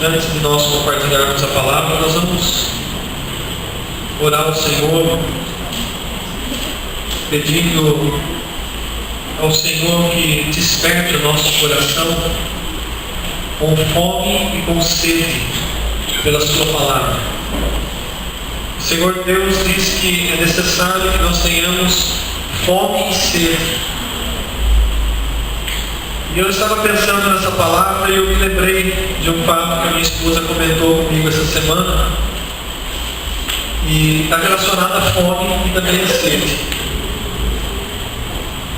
antes de nós compartilharmos a palavra, nós vamos orar ao Senhor, pedindo ao Senhor que desperte o nosso coração com fome e com sede pela sua palavra. O Senhor Deus diz que é necessário que nós tenhamos fome e sede. E eu estava pensando nessa palavra e eu me lembrei de um fato que a minha esposa comentou comigo essa semana, e está relacionado à fome e também à sede.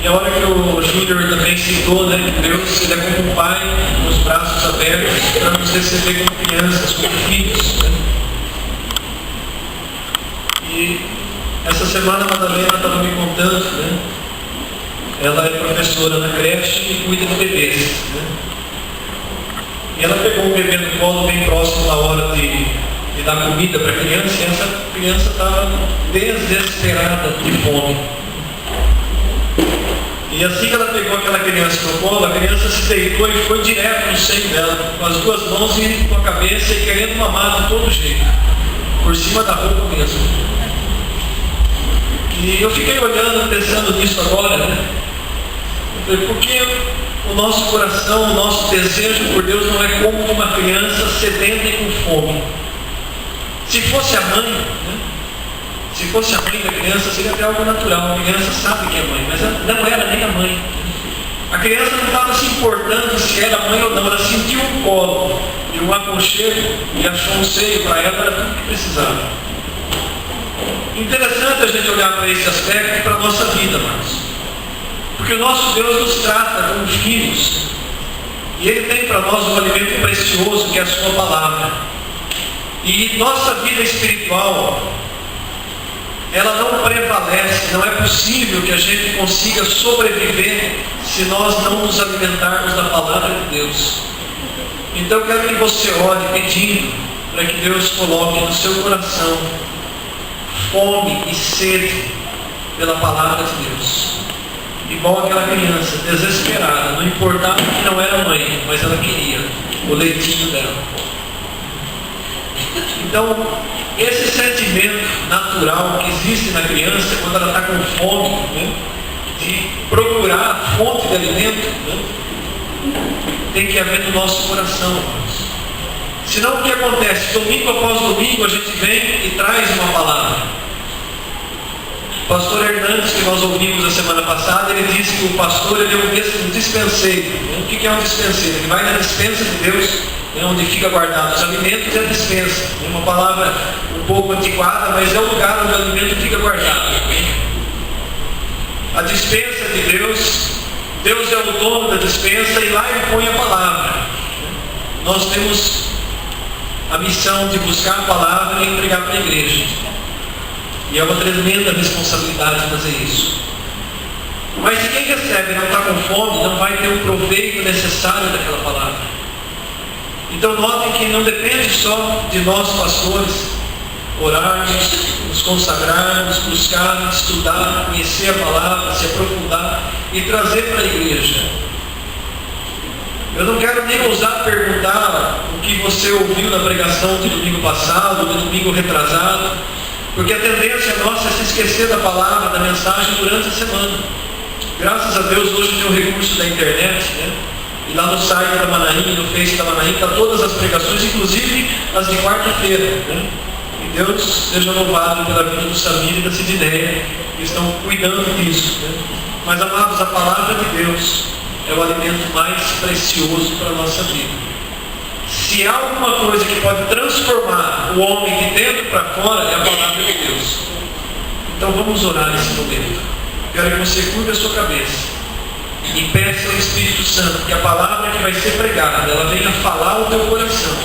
E a hora que o Júnior também citou, né, Deus, ele é como um pai, com os braços abertos para nos receber como crianças, como filhos, né? E essa semana a Madalena estava me contando, né? Ela é professora na creche e cuida de bebês, né? E ela pegou um bebê no colo bem próximo da hora de dar comida para a criança, e essa criança estava desesperada de fome. E assim que ela pegou aquela criança no colo, a criança se deitou e foi direto no seio dela, com as duas mãos e com a cabeça e querendo mamar de todo jeito, por cima da roupa mesmo. E eu fiquei olhando, pensando nisso agora, né? Eu falei, por que o nosso coração, o nosso desejo por Deus não é como uma criança sedenta e com fome? Se fosse a mãe, né? Se fosse a mãe da criança, seria até algo natural. A criança sabe que é mãe, mas não era nem a mãe. A criança não estava se importando se era mãe ou não. Ela sentiu um colo e um aconchego e achou um seio para ela, era tudo que precisava. Interessante a gente olhar para esse aspecto e para a nossa vida, amados. Porque o nosso Deus nos trata como filhos. E Ele tem para nós um alimento precioso, que é a sua palavra. E nossa vida espiritual, ela não prevalece, não é possível que a gente consiga sobreviver se nós não nos alimentarmos da palavra de Deus. Então eu quero que você ore pedindo para que Deus coloque no seu coração fome e sede pela palavra de Deus. Igual aquela criança desesperada, não importava que não era mãe, mas ela queria o leitinho dela. Então, esse sentimento natural que existe na criança quando ela está com fome, né, de procurar a fonte de alimento, né, tem que haver no nosso coração, irmãos. Senão o que acontece? Domingo após domingo a gente vem e traz uma palavra. O pastor Hernandes, que nós ouvimos a semana passada, ele disse que o pastor ele é um dispenseiro. O que é um dispenseiro? Ele vai na dispensa de Deus, onde fica guardado os alimentos, e a dispensa. É uma palavra um pouco antiquada, mas é o lugar onde o alimento fica guardado. A dispensa de Deus, Deus é o dono da dispensa e lá Ele põe a palavra. Nós temos a missão de buscar a palavra e entregar para a igreja. E é uma tremenda responsabilidade fazer isso. Mas se quem recebe não está com fome, não vai ter o proveito necessário daquela palavra. Então notem que não depende só de nós pastores orarmos, nos consagrarmos, buscar, estudar, conhecer a palavra, se aprofundar e trazer para a igreja. Eu não quero nem ousar perguntar o que você ouviu na pregação de domingo passado, de domingo retrasado, porque a tendência nossa é se esquecer da palavra, da mensagem durante a semana. Graças a Deus hoje tem o recurso da internet, né? E lá no site da Manaim, no Face da Manaim, está todas as pregações, inclusive as de quarta-feira, né? E Deus seja louvado pela vida do Samir e da Sidineia, que estão cuidando disso, né? Mas, amados, a palavra de Deus é o alimento mais precioso para a nossa vida. Se há alguma coisa que pode transformar o homem de dentro para fora, é a palavra de Deus. Então vamos orar nesse momento. Quero que você curva a sua cabeça e peça ao Espírito Santo que a palavra que vai ser pregada, ela venha falar ao teu coração.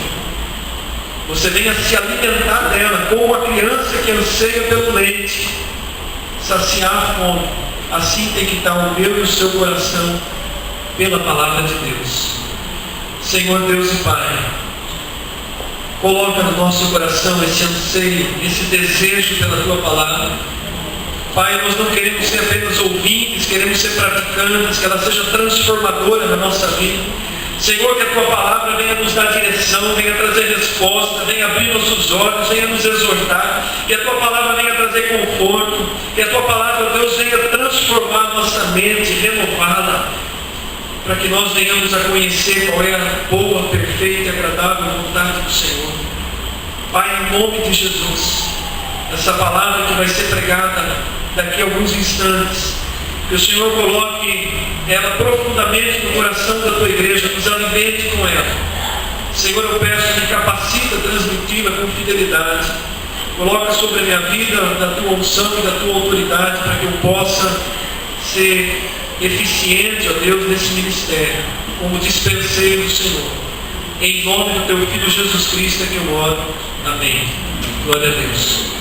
Você venha se alimentar dela como uma criança que anseia pelo leite, saciar a fome. Assim tem que estar o meu e o seu coração pela palavra de Deus. Senhor Deus e Pai, coloca no nosso coração esse anseio, esse desejo pela Tua palavra. Pai, nós não queremos ser apenas ouvintes, queremos ser praticantes, que ela seja transformadora na nossa vida. Senhor, que a Tua palavra venha nos dar direção, venha trazer resposta, venha abrir nossos olhos, venha nos exortar, que a Tua palavra venha trazer conforto, que a Tua palavra, Deus, venha transformar nossa mente, renová-la, para que nós venhamos a conhecer qual é a boa, perfeita e agradável vontade do Senhor. Pai, em nome de Jesus, essa palavra que vai ser pregada daqui a alguns instantes, que o Senhor coloque ela profundamente no coração da Tua igreja, nos alimente com ela. Senhor, eu peço, me capacita a transmiti-la com fidelidade. Coloca sobre a minha vida da Tua unção e da Tua autoridade, para que eu possa ser eficiente, ó Deus, nesse ministério, como dispenseiro do Senhor. Em nome do Teu Filho Jesus Cristo é que eu oro. Amém. Glória a Deus.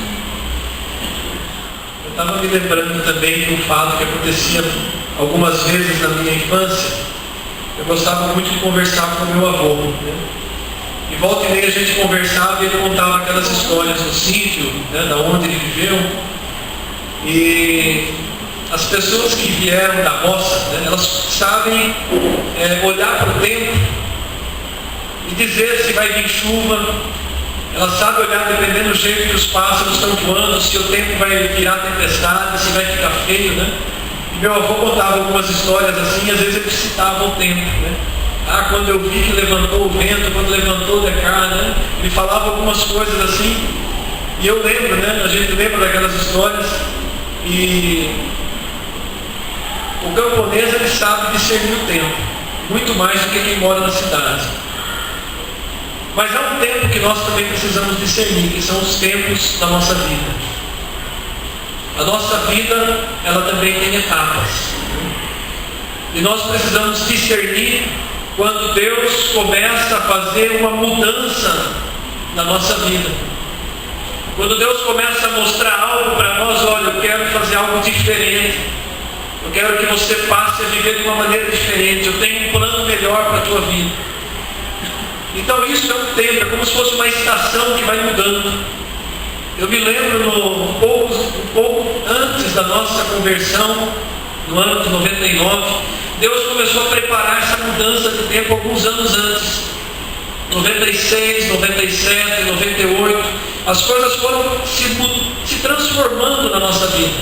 Eu estava me lembrando também de um fato que acontecia algumas vezes na minha infância. Eu gostava muito de conversar com o meu avô, né? E volta e meia a gente conversava e ele contava aquelas histórias do sítio, né, da onde ele viveu. E as pessoas que vieram da roça, né, elas sabem olhar para o tempo e dizer se vai vir chuva. Elas sabem olhar, dependendo do jeito que os pássaros estão voando, se o tempo vai virar tempestade, se vai ficar feio, né? E meu avô contava algumas histórias assim, e às vezes ele citava o tempo, né? Ah, quando eu vi que levantou o vento, quando levantou o decá, né? Ele falava algumas coisas assim, e eu lembro, né? A gente lembra daquelas histórias, e o camponês, ele sabe discernir o tempo, muito mais do que quem mora na cidade. Mas há um tempo que nós também precisamos discernir, que são os tempos da nossa vida. A nossa vida, ela também tem etapas. E nós precisamos discernir quando Deus começa a fazer uma mudança na nossa vida. Quando Deus começa a mostrar algo para nós, olha, eu quero fazer algo diferente. Eu quero que você passe a viver de uma maneira diferente. Eu tenho um plano melhor para a tua vida. Então isso é um tempo, é como se fosse uma estação que vai mudando. Eu me lembro um pouco antes da nossa conversão, no ano de 99, Deus começou a preparar essa mudança de tempo alguns anos antes. 96, 97, 98, as coisas foram se transformando na nossa vida.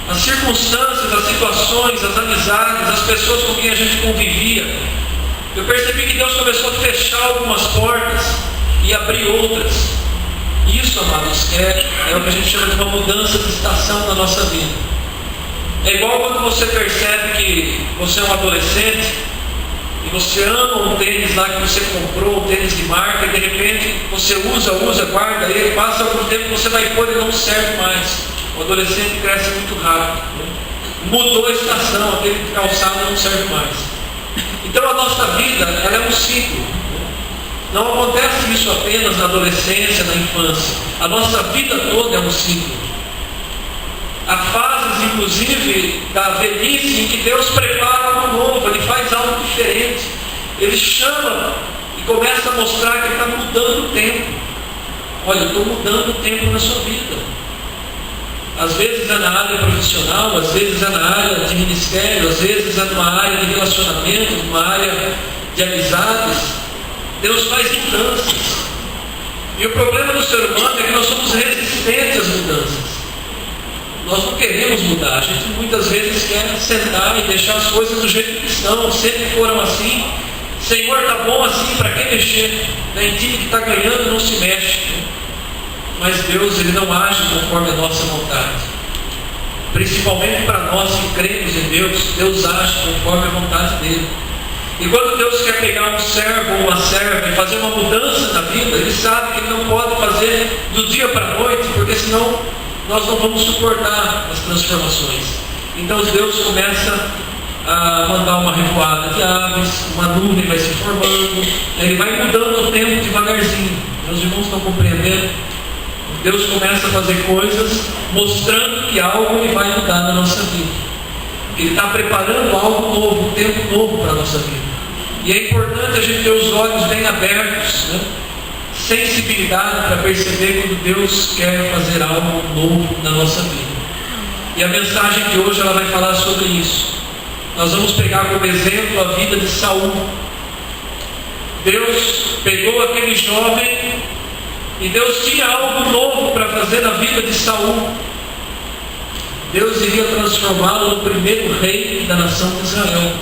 As circunstâncias, as situações, as amizades, as pessoas com quem a gente convivia. Eu percebi que Deus começou a fechar algumas portas e abrir outras. Isso, amados, é o que a gente chama de uma mudança de estação na nossa vida. É igual quando você percebe que você é um adolescente e você ama um tênis lá que você comprou, um tênis de marca, e de repente você usa, guarda ele, passa algum tempo, você vai pôr e não serve mais. O adolescente cresce muito rápido, né? Mudou a estação, aquele calçado não serve mais. Então a nossa vida, ela é um ciclo. Não acontece isso apenas na adolescência, na infância. A nossa vida toda é um ciclo. Há fases, inclusive, da velhice em que Deus prepara algo novo, Ele faz algo diferente. Ele chama e começa a mostrar que Ele está mudando o tempo. Olha, eu estou mudando o tempo na sua vida. Às vezes é na área profissional, às vezes é na área de ministério, às vezes é numa área de relacionamento, numa área de amizades. Deus faz mudanças. E o problema do ser humano é que nós somos resistentes às mudanças. Nós não queremos mudar. A gente muitas vezes quer sentar e deixar as coisas do jeito que estão, sempre foram assim. Senhor, está bom assim, para que mexer? Em time que está ganhando não se mexe. Mas Deus, Ele não age conforme a nossa vontade. Principalmente para nós que cremos em Deus, Deus age conforme a vontade dEle. E quando Deus quer pegar um servo ou uma serva e fazer uma mudança na vida, Ele sabe que Ele não pode fazer do dia para a noite, porque senão nós não vamos suportar as transformações. Então Deus começa a mandar uma revoada de aves, uma nuvem vai se formando, Ele vai mudando o tempo devagarzinho. Meus irmãos estão compreendendo? Deus começa a fazer coisas mostrando que algo Ele vai mudar na nossa vida. Ele está preparando algo novo, um tempo novo para a nossa vida. E é importante a gente ter os olhos bem abertos, né? Sensibilidade para perceber quando Deus quer fazer algo novo na nossa vida. E a mensagem de hoje ela vai falar sobre isso. Nós vamos pegar como exemplo a vida de Saul. Deus pegou aquele jovem e Deus tinha algo novo para fazer na vida de Saul. Deus iria transformá-lo no primeiro rei da nação de Israel,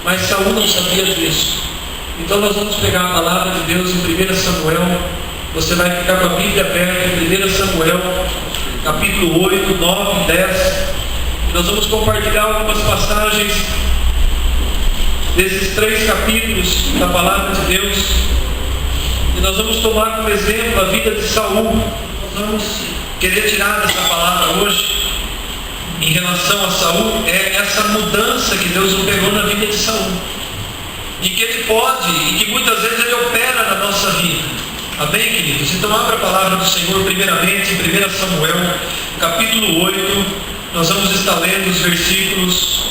mas Saul não sabia disso. Então nós vamos pegar a palavra de Deus em 1 Samuel. Você vai ficar com a Bíblia aberta em 1 Samuel, capítulo 8, 9 e 10. E nós vamos compartilhar algumas passagens desses 3 capítulos da palavra de Deus. E nós vamos tomar como exemplo a vida de Saul. Nós vamos querer tirar dessa palavra hoje, em relação a Saul, é essa mudança que Deus operou na vida de Saul. E que Ele pode, e que muitas vezes Ele opera na nossa vida. Amém, queridos? Então abra a palavra do Senhor primeiramente em 1 Samuel, capítulo 8. Nós vamos estar lendo os versículos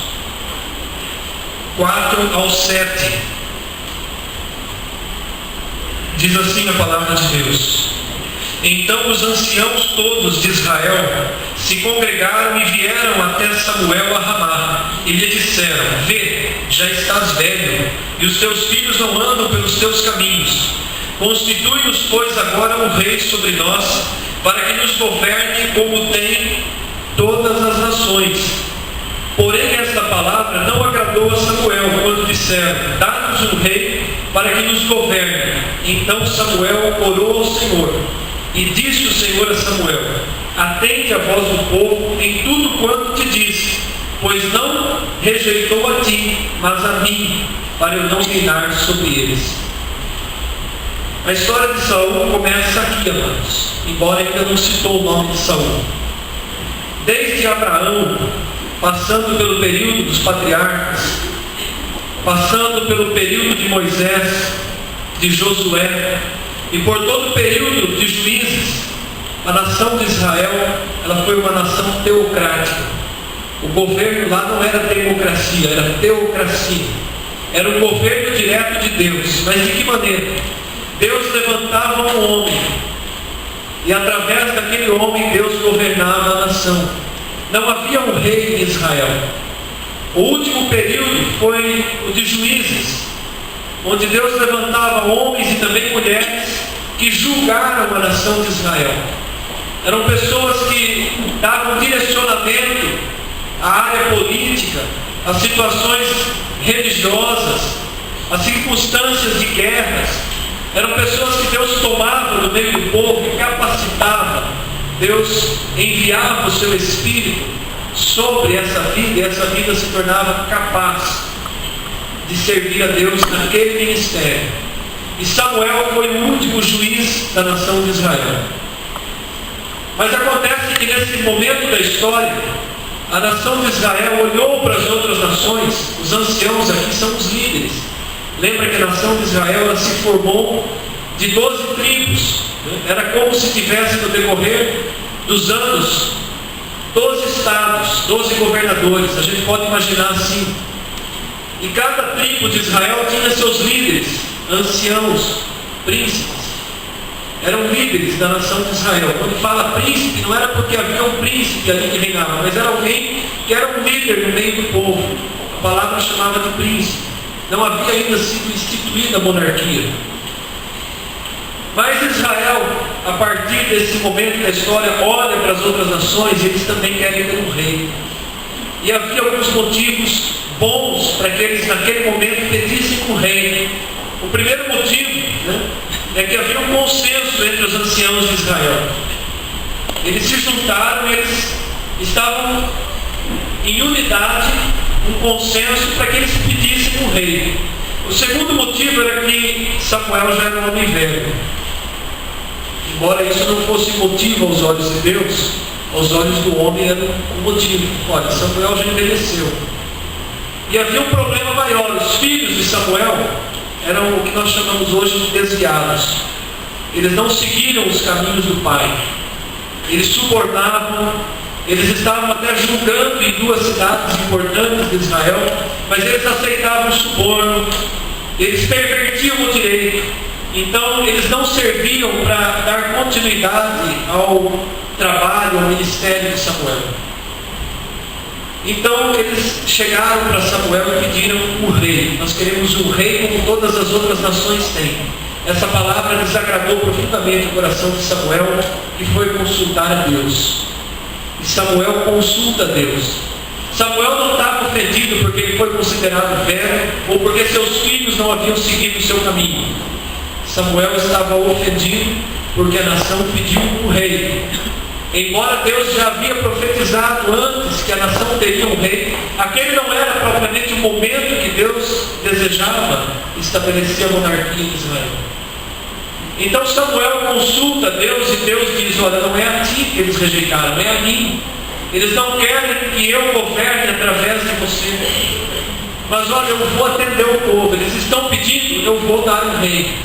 4 ao 7. Diz assim a palavra de Deus: Então os anciãos todos de Israel se congregaram e vieram até Samuel a Ramá, e lhe disseram: Vê, já estás velho, e os teus filhos não andam pelos teus caminhos. Constitui-nos, pois, agora um rei sobre nós, para que nos governe como tem todas as nações. Porém esta palavra não agradou a Samuel, quando disseram: Dá-nos um rei para que nos governe. Então Samuel orou ao Senhor, e disse o Senhor a Samuel: Atende a voz do povo em tudo quanto te disse, pois não rejeitou a ti, mas a mim, para eu não reinar sobre eles. A história de Saul começa aqui, amados, embora ainda não citou o nome de Saul. Desde Abraão, passando pelo período dos patriarcas, passando pelo período de Moisés, de Josué, e por todo o período de juízes, a nação de Israel, ela foi uma nação teocrática. O governo lá não era democracia, era teocracia. Era um governo direto de Deus. Mas de que maneira? Deus levantava um homem, e através daquele homem Deus governava a nação. Não havia um rei em Israel. O último período foi o de juízes, onde Deus levantava homens e também mulheres que julgaram a nação de Israel. Eram pessoas que davam direcionamento à área política, às situações religiosas, às circunstâncias de guerras. Eram pessoas que Deus tomava do meio do povo e capacitava. Deus enviava o seu Espírito sobre essa vida, e essa vida se tornava capaz de servir a Deus naquele ministério. E Samuel foi o último juiz da nação de Israel. Mas acontece que nesse momento da história, a nação de Israel olhou para as outras nações. Os anciãos aqui são os líderes. Lembra que a nação de Israel ela se formou de 12 tribos. Era como se tivesse no decorrer dos anos 12 estados, 12 governadores. A gente pode imaginar assim. E cada tribo de Israel tinha seus líderes, anciãos, príncipes. Eram líderes da nação de Israel. Quando fala príncipe, não era porque havia um príncipe ali que reinava, mas era alguém que era um líder no meio do povo. A palavra chamava de príncipe. Não havia ainda sido instituída a monarquia. Mas Israel, a partir desse momento da história, olha para as outras nações e eles também querem ter um rei. E havia alguns motivos bons para que eles naquele momento pedissem um rei. O primeiro motivo, é que havia um consenso entre os anciãos de Israel. Eles se juntaram e eles estavam em unidade, um consenso para que eles pedissem um rei. O segundo motivo era que Samuel já era um homem velho. Embora isso não fosse motivo aos olhos de Deus, aos olhos do homem era um motivo. Olha, Samuel já envelheceu. E havia um problema maior. Os filhos de Samuel eram o que nós chamamos hoje de desviados. Eles não seguiram os caminhos do pai. Eles subornavam. Eles estavam até julgando em 2 cidades importantes de Israel, mas eles aceitavam o suborno. Eles pervertiam o direito. Então eles não serviam para dar continuidade ao trabalho, ao ministério de Samuel. Então eles chegaram para Samuel e pediram um rei. Nós queremos um rei como todas as outras nações têm. Essa palavra desagradou profundamente o coração de Samuel, que foi consultar a Deus. E Samuel consulta a Deus. Samuel não estava ofendido porque ele foi considerado velho ou porque seus filhos não haviam seguido o seu caminho. Samuel estava ofendido porque a nação pediu um rei. Embora Deus já havia profetizado antes que a nação teria um rei, aquele não era propriamente o momento que Deus desejava estabelecer a monarquia em Israel. Então Samuel consulta Deus e Deus diz: olha, não é a ti que eles rejeitaram, é a mim. Eles não querem que eu governe através de você. Mas olha, eu vou atender o povo. Eles estão pedindo, eu vou dar um rei.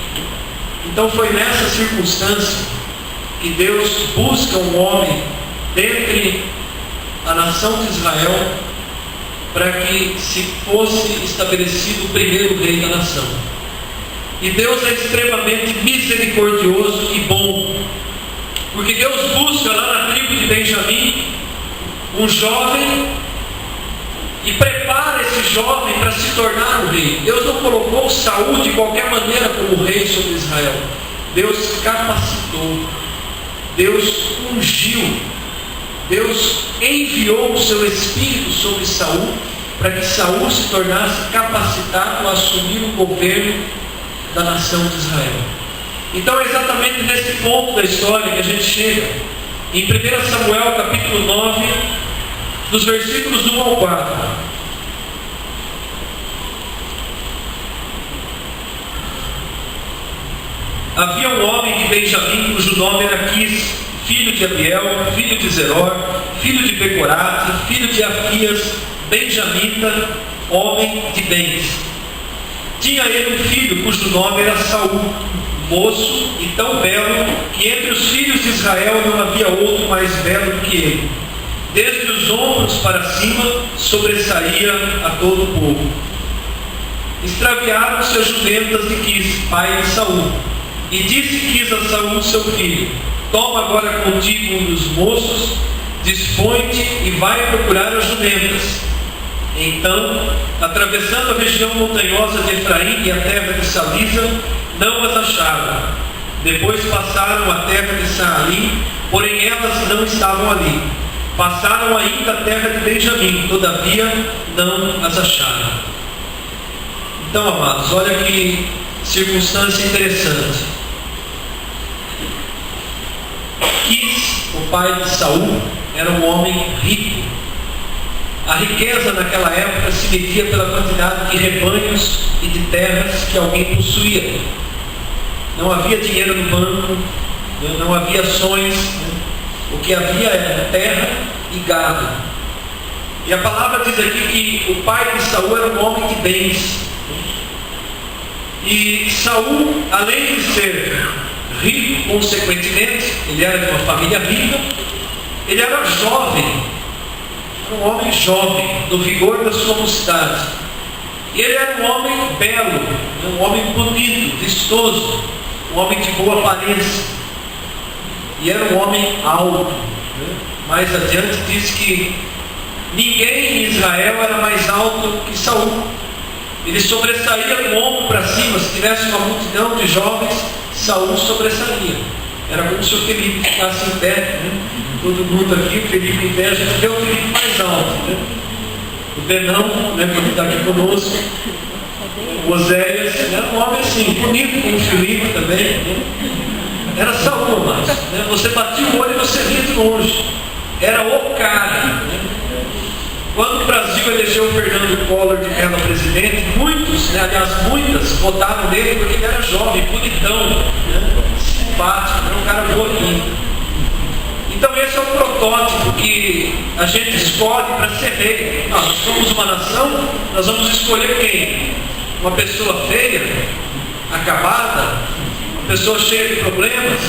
Então foi nessa circunstância que Deus busca um homem dentre a nação de Israel para que se fosse estabelecido o primeiro rei da nação. E Deus é extremamente misericordioso e bom, porque Deus busca lá na tribo de Benjamim um jovem e prepara esse jovem para se tornar um rei. Deus não colocou Saul de qualquer maneira como rei sobre Israel. Deus capacitou, Deus ungiu, Deus enviou o seu espírito sobre Saul para que Saul se tornasse capacitado a assumir o governo da nação de Israel. Então é exatamente nesse ponto da história que a gente chega. Em 1 Samuel capítulo 9, dos versículos 1 ao 4. Havia um homem de Benjamim, cujo nome era Quis, filho de Abiel, filho de Zeror, filho de Becorate, filho de Afias, benjamita, homem de bens. Tinha ele um filho cujo nome era Saul, moço e tão belo, que entre os filhos de Israel não havia outro mais belo que ele. Desde os ombros para cima sobressaía a todo o povo. Extraviaram-se as jumentas de Quis, pai de Saul. E disse Quis a Saul, seu filho: toma agora contigo um dos moços, dispõe-te e vai procurar as jumentas. Então, atravessando a região montanhosa de Efraim e a terra de Salisa, não as acharam. Depois passaram a terra de Saalim, porém elas não estavam ali. Passaram ainda a terra de Benjamim, todavia não as acharam. Então, amados, olha que circunstância interessante. Quis, o pai de Saul, era um homem rico. A riqueza naquela época se media pela quantidade de rebanhos e de terras que alguém possuía. Não havia dinheiro no banco, não havia ações, o que havia era terra e gado. E a palavra diz aqui que o pai de Saul era um homem de bens. E Saul, além de ser rico, consequentemente, ele era de uma família rica, ele era jovem. Um homem jovem, no vigor da sua mocidade. E ele era um homem belo, um homem bonito, vistoso, um homem de boa aparência. E era um homem alto. Mais adiante diz que ninguém em Israel era mais alto que Saul. Ele sobressaía com o ombro para cima. Se tivesse uma multidão de jovens, Saul sobressaía. Era como se o Felipe ficasse em pé, todo mundo aqui, o Felipe em pé, a gente vê o Felipe mais alto, O Benão, que está aqui conosco, o Oséias, era um homem assim, bonito, como o Felipe também, Era Saul, mas você batia o olho e você via de longe. Era o cara, Quando o Brasil elegeu o Fernando Collor de mello presidente, muitos, aliás muitas, votaram nele porque ele era jovem, bonitão, simpático, era um cara bonito. Então esse é o protótipo que a gente escolhe para ser rei. Nós somos uma nação, nós vamos escolher quem? Uma pessoa feia, acabada, uma pessoa cheia de problemas,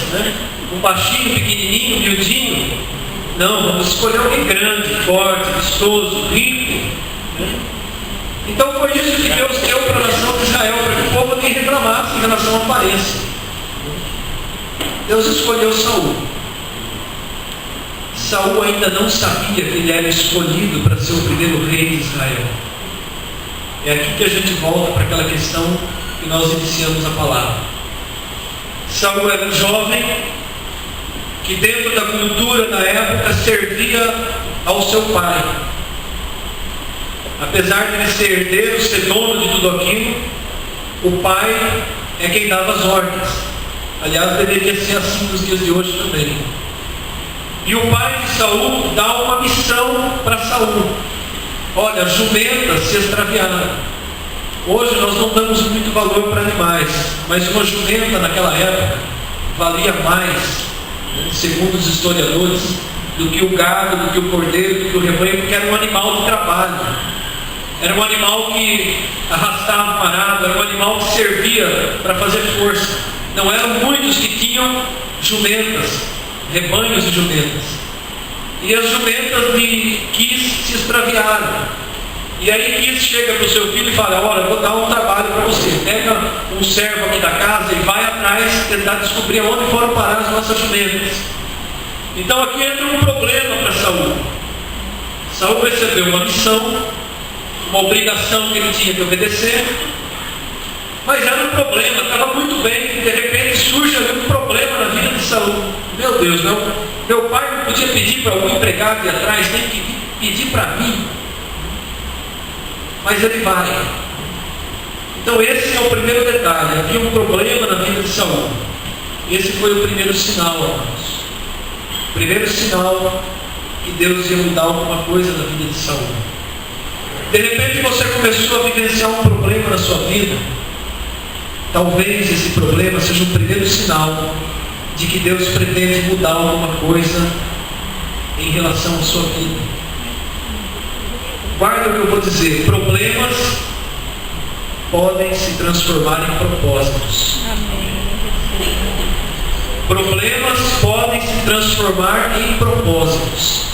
um baixinho, pequenininho, miudinho. Não, vamos escolher alguém grande, forte, vistoso, rico. Então foi isso que Deus deu para a nação de Israel, para que o povo nem reclamasse em relação à aparência. Deus escolheu Saul. Saul ainda não sabia que ele era escolhido para ser o primeiro rei de Israel. É aqui que a gente volta para aquela questão que nós iniciamos a palavra. Saul era um jovem que dentro da cultura da época servia ao seu pai. Apesar de ele ser herdeiro, ser dono de tudo aquilo, o pai é quem dava as ordens. Aliás, deveria ser assim nos dias de hoje também. E o pai de Saul dá uma missão para Saul. Olha, jumentas se extraviaram. Hoje nós não damos muito valor para animais, mas uma jumenta naquela época valia mais, segundo os historiadores, do que o gado, do que o cordeiro, do que o rebanho, porque era um animal de trabalho. Era um animal que arrastava o arado, era um animal que servia para fazer força. Não eram muitos que tinham jumentas, rebanhos de jumentas. E as jumentas de Quis se extraviaram. E aí Quis chega para o seu filho e fala: olha, eu vou dar um trabalho para você. Pega um servo aqui da casa e vai atrás tentar descobrir onde foram parar as nossas jumentas. Então aqui entra um problema para Saul. Saul recebeu uma missão, uma obrigação que ele tinha de obedecer, mas era um problema, estava muito bem, de repente surge ali um problema na vida de Saul. Meu Deus, meu pai não podia pedir para algum empregado ir atrás, tem que pedir para mim. Mas ele vai. Então esse é o primeiro detalhe. Havia um problema na vida de Saul. Esse foi o primeiro sinal, irmãos. O primeiro sinal que Deus ia mudar alguma coisa na vida de Saul. De repente você começou a vivenciar um problema na sua vida. Talvez esse problema seja o primeiro sinal de que Deus pretende mudar alguma coisa em relação à sua vida. Guarda o que eu vou dizer: problemas podem se transformar em propósitos. Problemas podem se transformar em propósitos.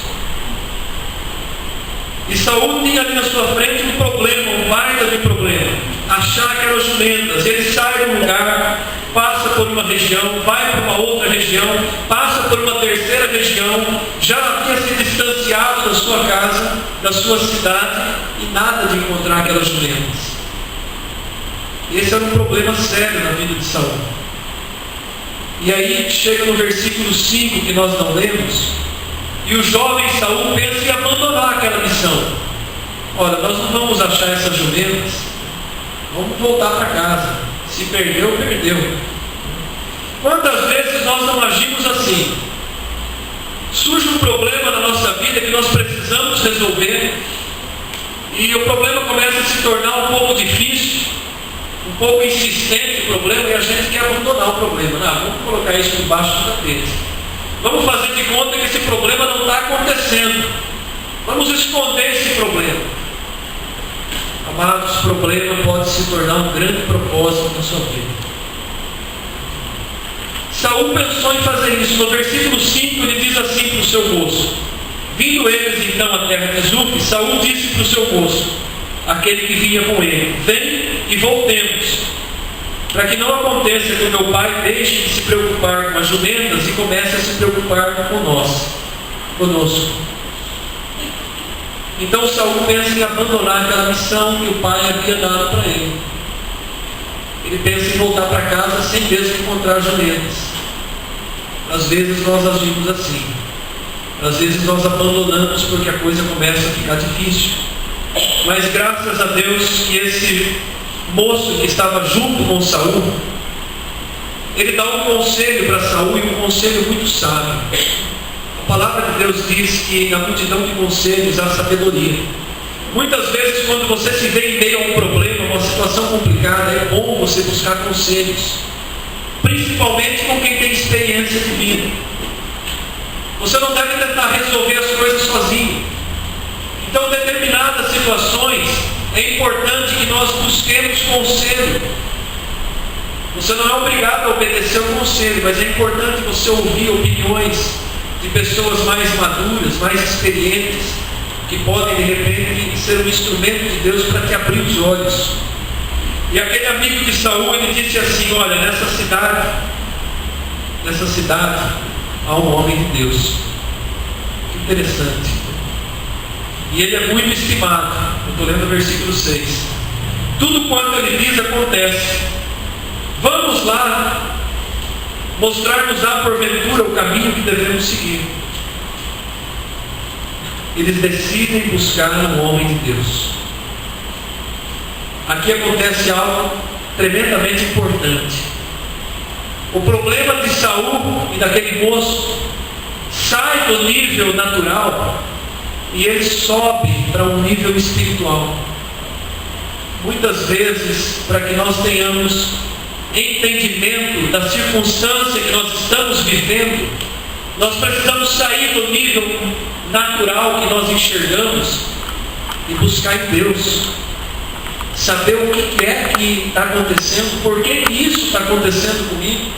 E Saul tinha ali na sua frente um problema, um baita de problema. Achar que eram jumentas. Ele sai de um lugar, passa por uma região, vai para uma outra região, passa por uma terceira região, já havia se distanciado da sua casa, da sua cidade, e nada de encontrar aquelas jumentas. Esse era um problema sério na vida de Saul. E aí chega no versículo 5 que nós não lemos, e o jovem Saul pensa em abandonar aquela missão. Olha, nós não vamos achar essas jumentas, vamos voltar para casa. Se perdeu, perdeu. Quantas vezes nós não agimos assim? Surge um problema na nossa vida que nós precisamos resolver, e o problema começa a se tornar um pouco difícil, um pouco insistente o problema, e a gente quer abandonar o problema. Não, vamos colocar isso debaixo do tapete. Vamos fazer de conta que esse problema não está acontecendo. Vamos esconder esse problema. Amados, problema pode se tornar um grande propósito na sua vida. Saul pensou em fazer isso. No versículo 5 ele diz assim para o seu moço: vindo eles então à terra de Zup, Saul disse para o seu moço, aquele que vinha com ele: vem e voltemos, para que não aconteça que o meu pai deixe de se preocupar com as jumentas e comece a se preocupar conosco. Então Saul pensa em abandonar aquela missão que o pai havia dado para ele. Ele pensa em voltar para casa sem mesmo encontrar jumentas. Às vezes nós agimos assim. Às vezes nós abandonamos porque a coisa começa a ficar difícil. Mas graças a Deus que esse moço que estava junto com Saul, ele dá um conselho para Saul, e um conselho muito sábio. A palavra de Deus diz que na multidão de conselhos há sabedoria. Muitas vezes quando você se vê em meio a um problema, uma situação complicada, é bom você buscar conselhos, principalmente com quem tem experiência de vida. Você não deve tentar resolver as coisas sozinho. Então, em determinadas situações, é importante que nós busquemos conselho. Você não é obrigado a obedecer ao conselho, mas é importante você ouvir opiniões de pessoas mais maduras, mais experientes, que podem de repente ser um instrumento de Deus para te abrir os olhos. E aquele amigo de Saul, ele disse assim: olha, nessa cidade há um homem de Deus, que interessante. E ele é muito estimado. Eu estou lendo o versículo 6. Tudo quanto ele diz acontece. Vamos lá mostrar-nos-á porventura o caminho que devemos seguir. Eles decidem buscar um homem de Deus. Aqui acontece algo tremendamente importante. O problema de Saul e daquele moço sai do nível natural e ele sobe para um nível espiritual. Muitas vezes, para que nós tenhamos entendimento da circunstância que nós estamos vivendo, nós precisamos sair do nível natural que nós enxergamos e buscar em Deus. Saber o que é que está acontecendo, por que isso está acontecendo comigo.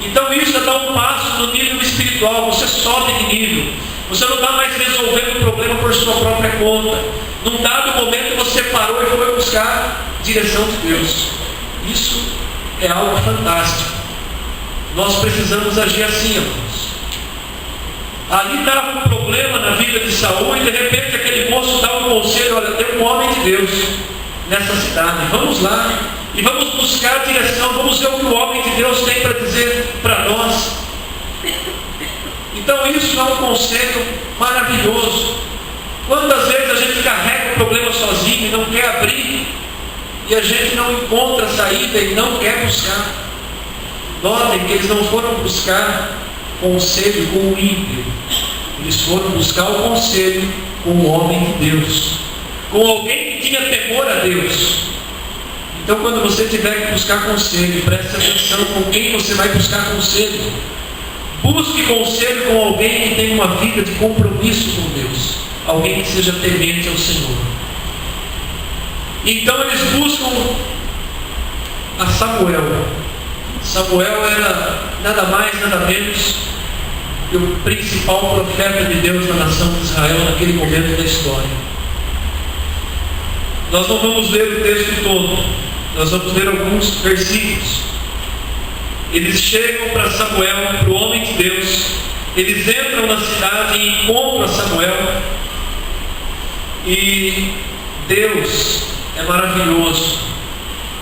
Então isso é dar um passo no nível espiritual. Você sobe de nível. Você não está mais resolvendo o problema por sua própria conta. Num dado momento você parou e foi buscar a direção de Deus. Isso é algo fantástico. Nós precisamos agir assim, irmãos. Ali estava um problema na vida de Saul e de repente aquele moço dá um conselho: olha, tem um homem de Deus nessa cidade, vamos lá e vamos buscar a direção, vamos ver o que o homem de Deus tem para dizer para nós. Então isso é um conselho maravilhoso. Quantas vezes a gente carrega o problema sozinho e não quer abrir, e a gente não encontra saída e não quer buscar. Notem que eles não foram buscar conselho com o ímpio, eles foram buscar o conselho com o homem de Deus, com alguém que tinha temor a Deus. Então quando você tiver que buscar conselho, preste atenção com quem você vai buscar conselho. Busque conselho com alguém que tem uma vida de compromisso com Deus, alguém que seja temente ao Senhor. Então eles buscam a Samuel. Samuel era nada mais, nada menos que o principal profeta de Deus na nação de Israel naquele momento da história. Nós não vamos ler o texto todo, nós vamos ler alguns versículos. Eles chegam para Samuel, para o homem de Deus. Eles entram na cidade e encontram a Samuel. E Deus é maravilhoso.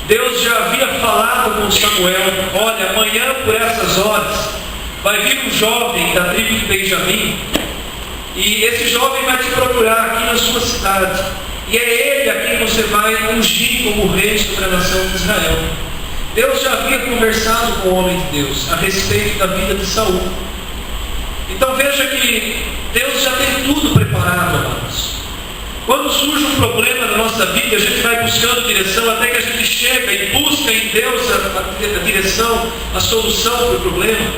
Deus já havia falado com Samuel: olha, amanhã por essas horas vai vir um jovem da tribo de Benjamim, e esse jovem vai te procurar aqui na sua cidade, e é ele a quem você vai ungir como rei sobre a nação de Israel. Deus já havia conversado com o homem de Deus a respeito da vida de Saul. Então veja que Deus já tem tudo preparado, amados. Quando surge um problema na nossa vida, a gente vai buscando direção até que a gente chega e busca em Deus a direção, a solução para o problema.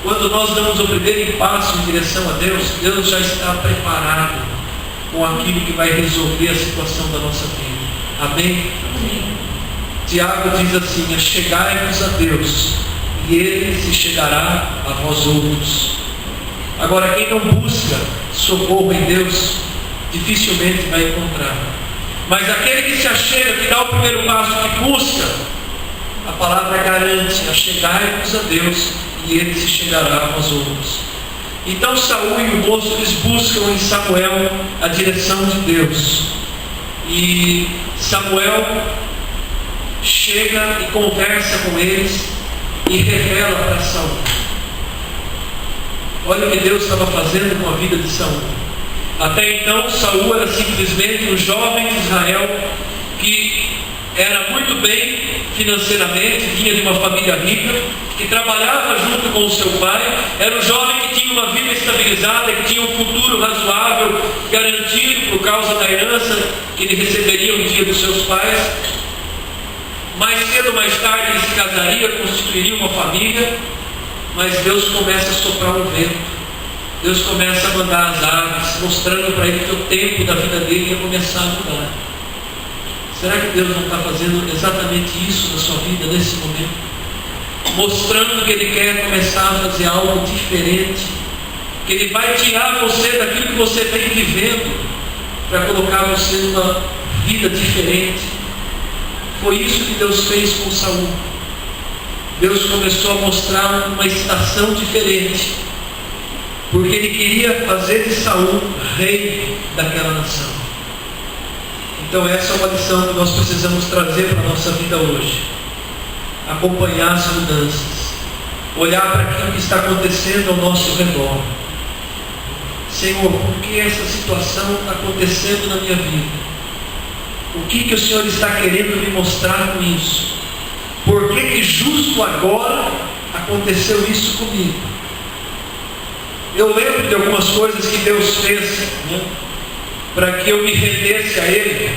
Quando nós damos o primeiro passo em direção a Deus, Deus já está preparado com aquilo que vai resolver a situação da nossa vida. Amém? Amém. Tiago diz assim: achegai-vos a Deus, e Ele se chegará a vós outros. Agora, quem não busca socorro em Deus, dificilmente vai encontrar. Mas aquele que se achega, que dá o primeiro passo, que busca, a palavra garante: achegai-vos a Deus, e Ele se chegará a vós outros. Então Saul e o moço, eles buscam em Samuel a direção de Deus. E Samuel chega e conversa com eles e revela para Saul. Olha o que Deus estava fazendo com a vida de Saul. Até então Saul era simplesmente um jovem de Israel que era muito bem financeiramente, vinha de uma família rica, que trabalhava junto com o seu pai, era um jovem que tinha uma vida estabilizada, que tinha um futuro razoável, garantido por causa da herança que ele receberia um dia dos seus pais. Mais cedo ou mais tarde ele se casaria, constituiria uma família, mas Deus começa a soprar um vento. Deus começa a mandar as aves, mostrando para ele que o tempo da vida dele ia começar a mudar. Será que Deus não está fazendo exatamente isso na sua vida nesse momento? Mostrando que Ele quer começar a fazer algo diferente, que Ele vai tirar você daquilo que você vem vivendo, para colocar você numa vida diferente. Foi isso que Deus fez com Saul. Deus começou a mostrar uma estação diferente. porque ele queria fazer de Saul rei daquela nação. Então essa é uma lição que nós precisamos trazer para a nossa vida hoje. Acompanhar as mudanças, olhar para aquilo que está acontecendo ao nosso redor. Senhor, por que essa situação está acontecendo na minha vida? O que o Senhor está querendo me mostrar com isso? Por que justo agora aconteceu isso comigo? Eu lembro de algumas coisas que Deus fez, para que eu me rendesse a Ele.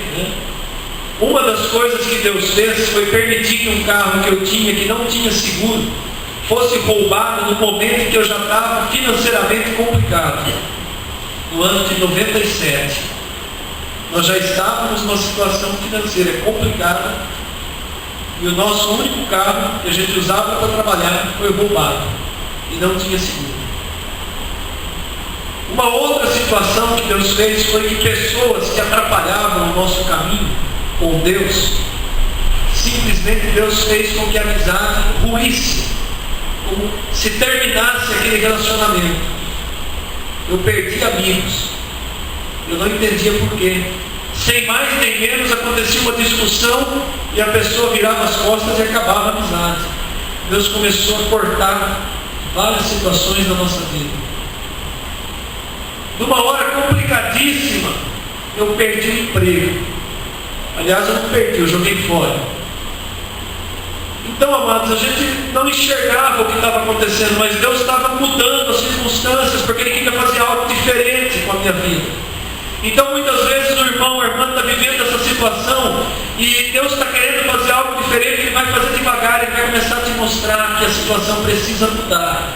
Uma das coisas que Deus fez foi permitir que um carro que eu tinha, que não tinha seguro, fosse roubado no momento em que eu já estava financeiramente complicado. No ano de 97. Nós já estávamos numa situação financeira complicada, e o nosso único carro que a gente usava para trabalhar foi roubado, e não tinha seguro. Uma outra situação que Deus fez foi que pessoas que atrapalhavam o nosso caminho com Deus, simplesmente Deus fez com que a amizade ruísse, como se terminasse aquele relacionamento. Eu perdi amigos, eu não entendia porquê. Sem mais nem menos acontecia uma discussão e a pessoa virava as costas e acabava a amizade. Deus começou a cortar várias situações da nossa vida. Numa hora complicadíssima, eu perdi o emprego. Aliás, eu não perdi, eu joguei fora. Então, amados, a gente não enxergava o que estava acontecendo, mas Deus estava mudando as circunstâncias, porque Ele queria fazer algo diferente com a minha vida. Então, muitas vezes o irmão ou a irmã está vivendo essa situação, e Deus está querendo fazer algo diferente, Ele vai fazer devagar, Ele vai começar a te mostrar que a situação precisa mudar.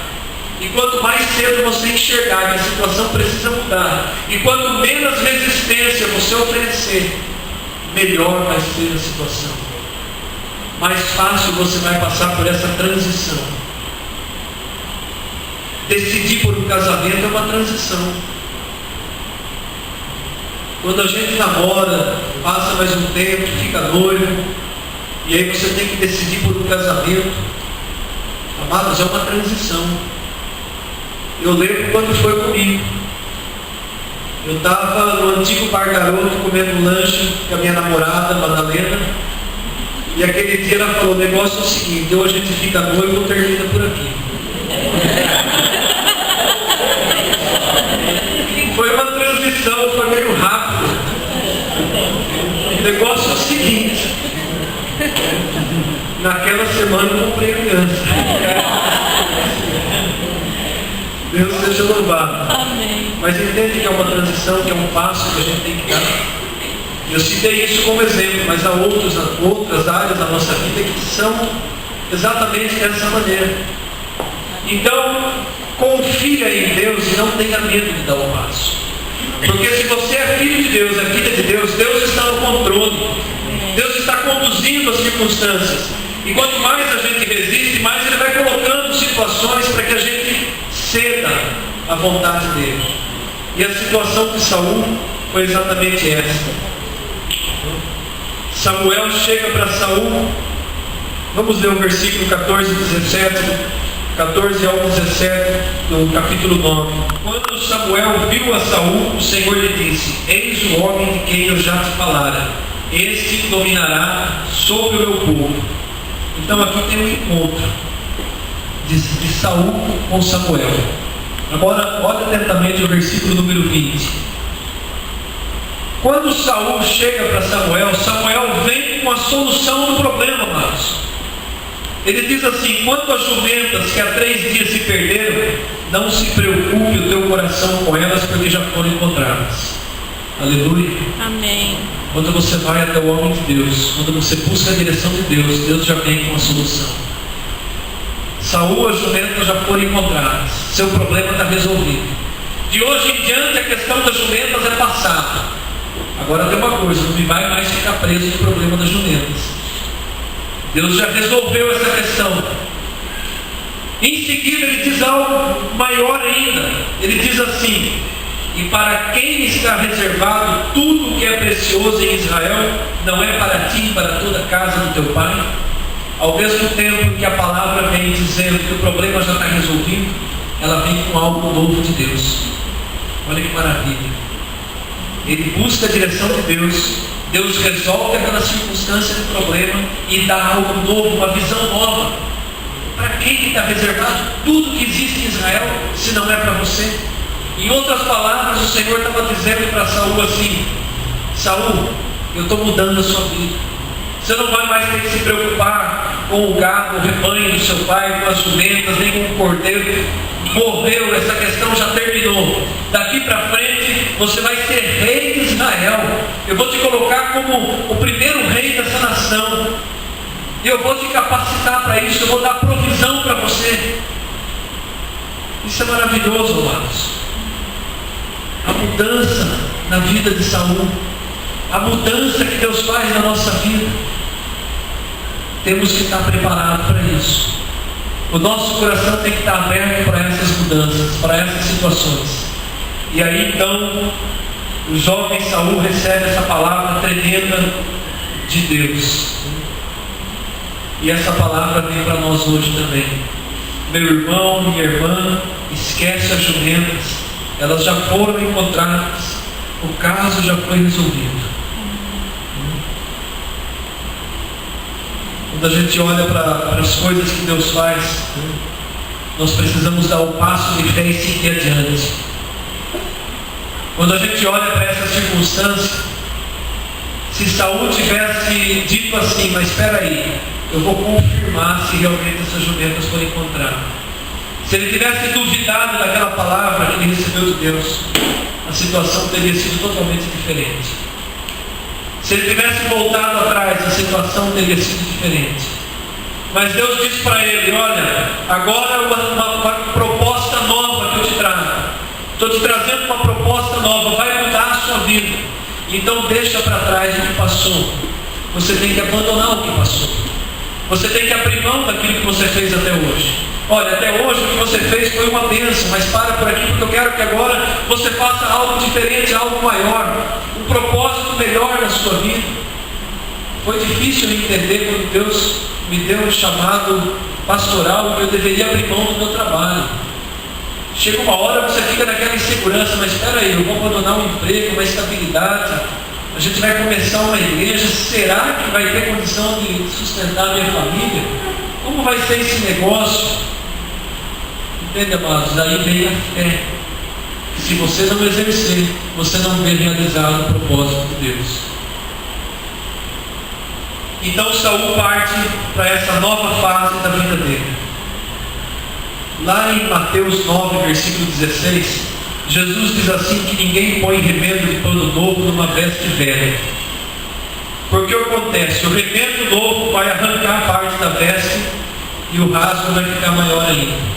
E quanto mais cedo você enxergar que a situação precisa mudar, e quanto menos resistência você oferecer, melhor vai ser a situação. Mais fácil você vai passar por essa transição. Decidir por um casamento é uma transição. Quando a gente namora, passa mais um tempo, fica noivo, e aí você tem que decidir por um casamento. Amados, é uma transição. Eu lembro quando foi comigo. Eu estava no antigo Bar Garoto comendo um lanche com a minha namorada, Madalena. E aquele dia ela falou: o negócio é o seguinte, ou a gente fica noivo ou termina por aqui. Foi uma transição, foi meio rápido. O negócio é o seguinte, naquela semana eu comprei criança. Deus seja louvado. Amém. Mas entende que é uma transição, que é um passo que a gente tem que dar. Eu citei isso como exemplo, mas há outras áreas da nossa vida que são exatamente dessa maneira. Então, confia em Deus e não tenha medo de dar o passo. Porque se você é filho de Deus, é filha de Deus, Deus está no controle. Deus está conduzindo as circunstâncias. E quanto mais a gente resiste, mais Ele vai colocando situações para que a gente ceda à vontade dele. E a situação de Saul foi exatamente essa. Samuel chega para Saul. Vamos ler o versículo 14 ao 17 do capítulo 9. Quando Samuel viu a Saul, o Senhor lhe disse: eis o homem de quem eu já te falara, este dominará sobre o meu povo. Então aqui tem um encontro de Saul com Samuel. Agora olha atentamente o versículo número 20. Quando Saul chega para Samuel, Samuel vem com a solução do problema, amados. Ele diz assim: quanto às jumentas que há 3 dias se perderam, não se preocupe o teu coração com elas, porque já foram encontradas. Aleluia. Amém. Quando você vai até o homem de Deus, quando você busca a direção de Deus, Deus já vem com a solução. Saul, as jumentas já foram encontradas, seu problema está resolvido. De hoje em diante a questão das jumentas é passada. Agora tem uma coisa, não me vai mais ficar preso no problema das jumentas. Deus já resolveu essa questão. Em seguida ele diz algo maior ainda. Ele diz assim: e para quem está reservado tudo que é precioso em Israel, não é para ti e para toda a casa do teu pai? Ao mesmo tempo que a palavra vem dizendo que o problema já está resolvido, ela vem com algo novo de Deus. Olha que maravilha. Ele busca a direção de Deus. Deus resolve aquela circunstância do problema e dá algo novo, uma visão nova. Para quem está reservado tudo que existe em Israel, se não é para você? Em outras palavras, o Senhor estava dizendo para Saul assim: Saul, eu estou mudando a sua vida. Você não vai mais ter que se preocupar com o gado, o rebanho do seu pai, com as jumentas, nem com o cordeiro. Morreu, essa questão já terminou. Daqui para frente você vai ser rei de Israel. Eu vou te colocar como o primeiro rei dessa nação. E eu vou te capacitar para isso. Eu vou dar provisão para você. Isso é maravilhoso, amados. A mudança na vida de Saul, a mudança que Deus faz na nossa vida, temos que estar preparados para isso. O nosso coração tem que estar aberto para essas mudanças, para essas situações. E aí então, o jovem Saul recebe essa palavra tremenda de Deus. E essa palavra vem para nós hoje também. Meu irmão, minha irmã, esquece as jumentas. Elas já foram encontradas. O caso já foi resolvido. Quando a gente olha para as coisas que Deus faz, nós precisamos dar o passo de fé e seguir adiante. Quando a gente olha para essa circunstância, se Saul tivesse dito assim: mas espera aí, eu vou confirmar se realmente essas jumentas foram encontradas. Se ele tivesse duvidado daquela palavra que ele recebeu de Deus, a situação teria sido totalmente diferente. Se ele tivesse voltado atrás, a situação teria sido diferente. Mas Deus disse para ele: olha, agora uma proposta nova que eu te trago. Estou te trazendo uma proposta nova, vai mudar a sua vida. Então deixa para trás o que passou. Você tem que abandonar o que passou. Você tem que abrir mão daquilo que você fez até hoje. Olha, até hoje o que você fez foi uma bênção, mas para por aqui, porque eu quero que agora você faça algo diferente, algo maior, um propósito melhor na sua vida. Foi difícil entender quando Deus me deu um chamado pastoral, que eu deveria abrir mão do meu trabalho. Chega uma hora você fica naquela insegurança: mas espera aí, eu vou abandonar um emprego, uma estabilidade, a gente vai começar uma igreja, será que vai ter condição de sustentar a minha família? Como vai ser esse negócio? Entende, amados? Daí vem a fé. Se você não exercer, você não vê realizado o propósito de Deus. Então Saul parte para essa nova fase da vida dele. Lá em Mateus 9, versículo 16, Jesus diz assim: que ninguém põe remendo de pano novo numa veste velha. Porque o que acontece? O remendo novo vai arrancar parte da veste e o rasgo vai ficar maior ainda.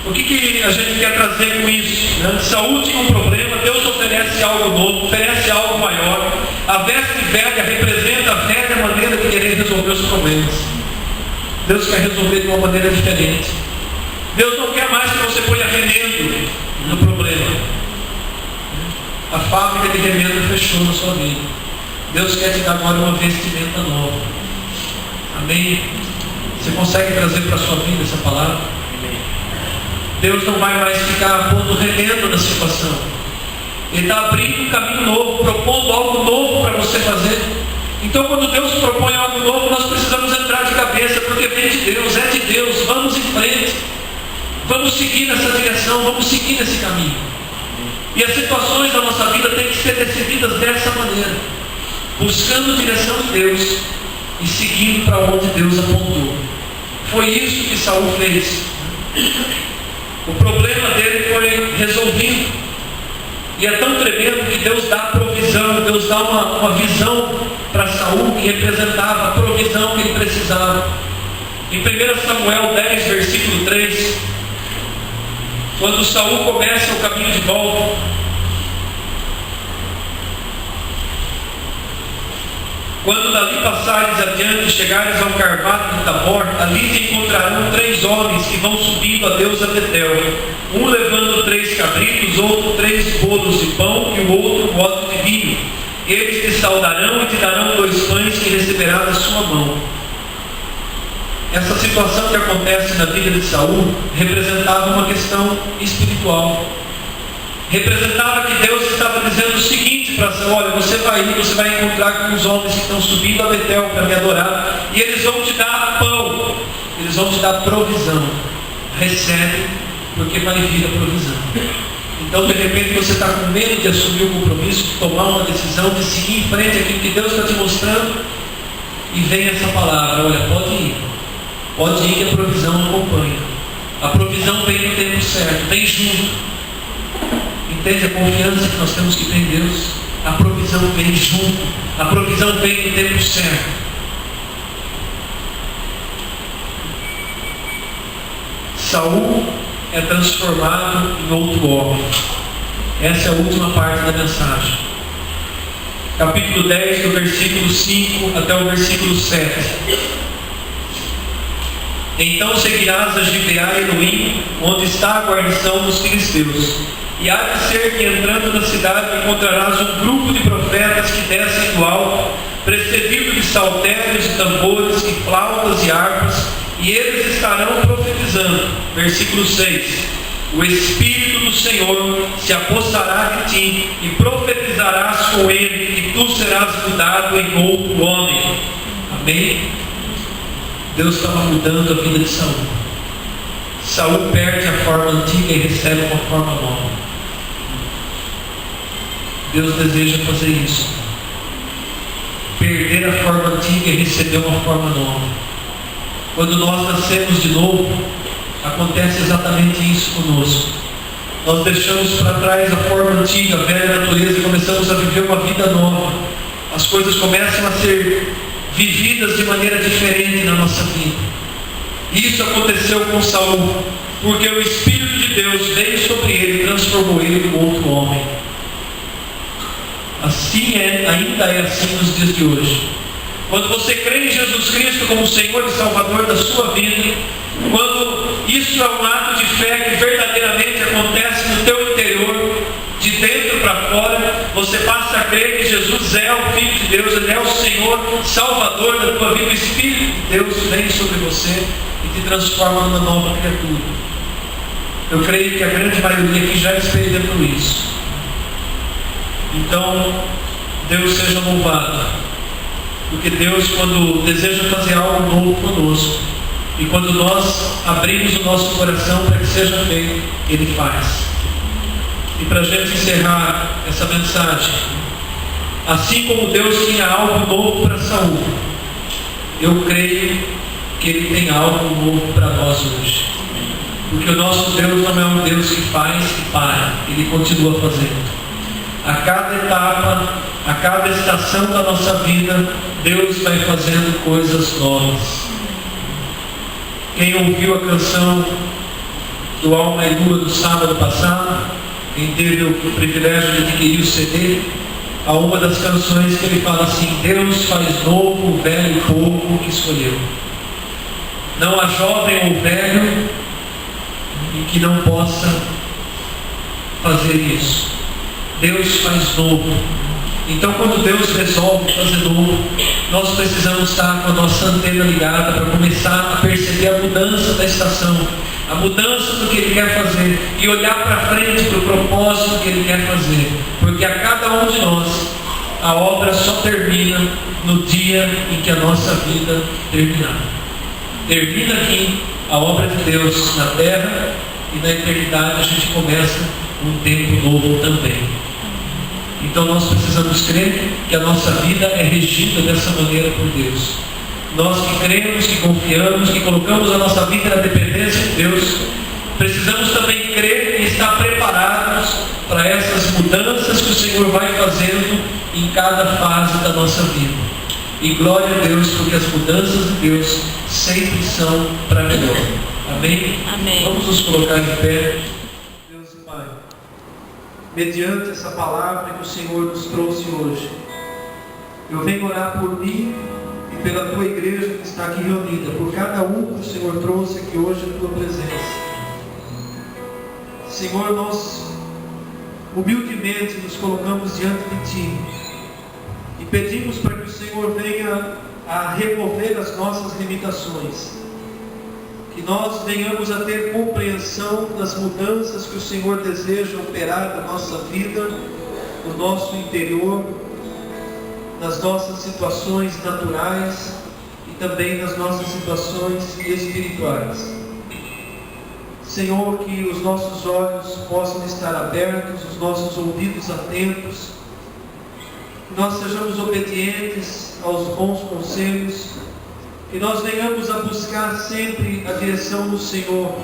O que a gente quer trazer com isso? Saul tinha um problema, Deus oferece algo novo, oferece algo maior. A veste velha representa a velha maneira de querer resolver os problemas. Deus quer resolver de uma maneira diferente. Deus não quer mais que você ponha remendo no problema. A fábrica de remendo fechou na sua vida. Deus quer te dar agora uma vestimenta nova. Amém? Você consegue trazer para a sua vida essa palavra? Deus não vai mais ficar pondo remendo na situação. Ele está abrindo um caminho novo, propondo algo novo para você fazer. Então, quando Deus propõe algo novo, nós precisamos entrar de cabeça, porque vem de Deus, é de Deus. Vamos em frente, vamos seguir nessa direção, vamos seguir nesse caminho. E as situações da nossa vida têm que ser decididas dessa maneira, buscando a direção de Deus e seguindo para onde Deus apontou. Foi isso que Saul fez. O problema dele foi resolvido. E é tão tremendo que Deus dá provisão, Deus dá uma visão para Saul que representava a provisão que ele precisava. Em 1 Samuel 10, versículo 3, quando Saul começa o caminho de volta, quando dali passares adiante, chegares ao carvalho de Tabor, ali te encontrarão 3 homens que vão subindo a Deus a Betel, um levando 3 cabritos, outro 3 bolos de pão e o outro pote de vinho. Eles te saudarão e te darão 2 pães que receberás da sua mão. essa situação que acontece na vida de Saul representava uma questão espiritual. Representava que Deus estava dizendo o seguinte para Saul: olha, você vai ir, você vai encontrar com os homens que estão subindo a Betel para me adorar, e eles vão te dar pão, eles vão te dar provisão. Recebe, porque vai vir a provisão. Então, de repente, você está com medo de assumir o compromisso, de tomar uma decisão, de seguir em frente aquilo que Deus está te mostrando, e vem essa palavra: olha, pode ir que a provisão acompanha. A provisão vem no tempo certo, vem junto. Entende a confiança que nós temos que ter em Deus? A provisão vem junto, a provisão vem no tempo certo. Saul é transformado em outro homem. Essa é a última parte da mensagem. Capítulo 10, do versículo 5 até o versículo 7. Então seguirás a Gibeá e Eloim, onde está a guarnição dos filisteus. E há de ser que entrando na cidade encontrarás um grupo de profetas que descem do alto, precedido de saltérios e tambores e flautas e harpas, e eles estarão profetizando. Versículo 6. O Espírito do Senhor se apossará de ti, e profetizarás com ele, e tu serás mudado em outro homem. Amém? Deus estava mudando a vida de Saul. Saul perde a forma antiga e recebe uma forma nova. Deus deseja fazer isso. Perder a forma antiga e receber uma forma nova. Quando nós nascemos de novo, acontece exatamente isso conosco. Nós deixamos para trás a forma antiga, a velha natureza, e começamos a viver uma vida nova. As coisas começam a ser vividas de maneira diferente na nossa vida. Isso aconteceu com Saul, porque o Espírito de Deus veio sobre ele e transformou ele em outro homem. Ainda é assim nos dias de hoje. Quando você crê em Jesus Cristo como Senhor e Salvador da sua vida, quando isso é um ato de fé que verdadeiramente acontece no teu interior, de dentro para fora, você passa a crer que Jesus é o Filho de Deus, Ele é o Senhor, Salvador da tua vida. O Espírito de Deus vem sobre você e te transforma numa nova criatura. Eu creio que a grande maioria aqui já experimentou isso. Então, Deus seja louvado, porque Deus, quando deseja fazer algo novo conosco, e quando nós abrimos o nosso coração para que seja feito, Ele faz. E para a gente encerrar essa mensagem, assim como Deus tinha algo novo para Saul, eu creio que Ele tem algo novo para nós hoje. Porque o nosso Deus não é um Deus que faz e para, Ele continua fazendo. A cada etapa, a cada estação da nossa vida, Deus vai fazendo coisas novas. Quem ouviu a canção do Alma e Lua do sábado passado, quem teve o privilégio de adquirir o CD, há uma das canções que ele fala assim: Deus faz novo o velho povo que escolheu. Não há jovem ou velho em que não possa fazer isso. Deus faz novo. Então, quando Deus resolve fazer novo, nós precisamos estar com a nossa antena ligada para começar a perceber a mudança da estação, a mudança do que Ele quer fazer, e olhar para frente para o propósito que Ele quer fazer. Porque a cada um de nós, a obra só termina no dia em que a nossa vida terminar. Termina aqui a obra de Deus na terra, e na eternidade a gente começa um tempo novo também. Então nós precisamos crer que a nossa vida é regida dessa maneira por Deus. Nós que cremos, que confiamos, que colocamos a nossa vida na dependência de Deus, precisamos também crer e estar preparados para essas mudanças que o Senhor vai fazendo em cada fase da nossa vida. E glória a Deus, porque as mudanças de Deus sempre são para melhor. Amém? Amém. Vamos nos colocar de pé. Deus e Pai, mediante essa palavra que o Senhor nos trouxe hoje, eu venho orar por mim e pela tua igreja que está aqui reunida, por cada um que o Senhor trouxe aqui hoje na tua presença. Senhor, nós humildemente nos colocamos diante de Ti e pedimos para que o Senhor venha a remover as nossas limitações, que nós venhamos a ter compreensão das mudanças que o Senhor deseja operar na nossa vida, no nosso interior, nas nossas situações naturais e também nas nossas situações espirituais. Senhor, que os nossos olhos possam estar abertos, os nossos ouvidos atentos, que nós sejamos obedientes aos bons conselhos, que nós venhamos a buscar sempre a direção do Senhor,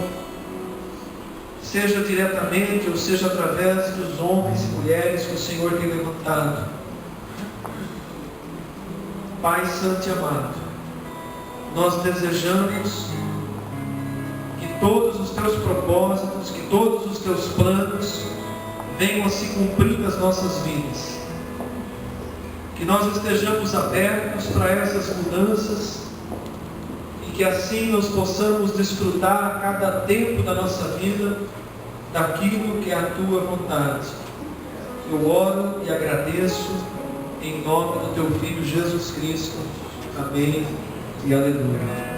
seja diretamente ou seja através dos homens e mulheres que o Senhor tem levantado. Pai Santo e amado, nós desejamos que todos os teus propósitos, que todos os teus planos venham a se cumprir nas nossas vidas. Que nós estejamos abertos para essas mudanças e que assim nós possamos desfrutar a cada tempo da nossa vida daquilo que é a tua vontade. Eu oro e agradeço em nome do teu Filho Jesus Cristo. Amém e aleluia.